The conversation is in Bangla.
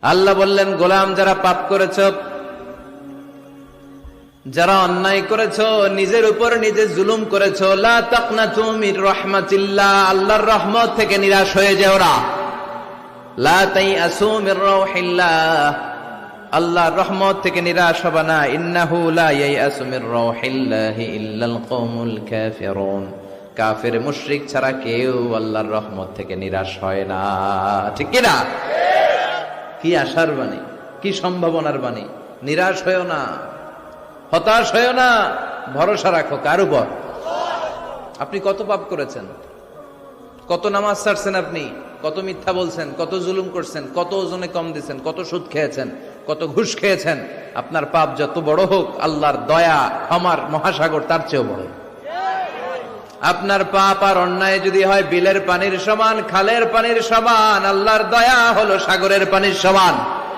আল্লাহ বললেন, গোলাম যারা পাপ করেছ, যারা অন্যায় করেছ, নিজের উপর নিজে জুলুম করেছ, লা তাকনাতু মির রাহমাতিল্লাহ, আল্লাহর রহমত থেকে নিরাশ হয়ে যেও না। লা তাইআসু মির রাউহিল্লাহ, আল্লাহর রহমত থেকে নিরাশ হবে না। ইন্নাহু লা ইয়াইআসু মির রাউহিল্লাহি ইল্লাল কওমুল কাফিরুন, কাফের মুশরিক ছাড়া কেউ আল্লাহর রহমত থেকে নিরাশ হয় না। ঠিক কি না? কি আশার বাণী, কি সম্ভাবনার বাণী। নিরাশ হয়েও না, হতাশ হয়েও না, ভরসা রাখো কার উপর? আপনি কত পাপ করেছেন, কত নামাজ ছাড়ছেন, আপনি কত মিথ্যা বলছেন, কত জুলুম করছেন, কত ওজনে কম দিয়েছেন, কত সুদ খেয়েছেন, কত ঘুষ খেয়েছেন। আপনার পাপ যত বড় হোক, আল্লাহর দয়া ক্ষমার মহাসাগর তার চেয়েও বড়। আপনার পাপ আর অন্যায় যদি হয় বিলের পানির সমান, খালের পানির সমান, আল্লাহর দয়া হলো সাগরের পানির সমান।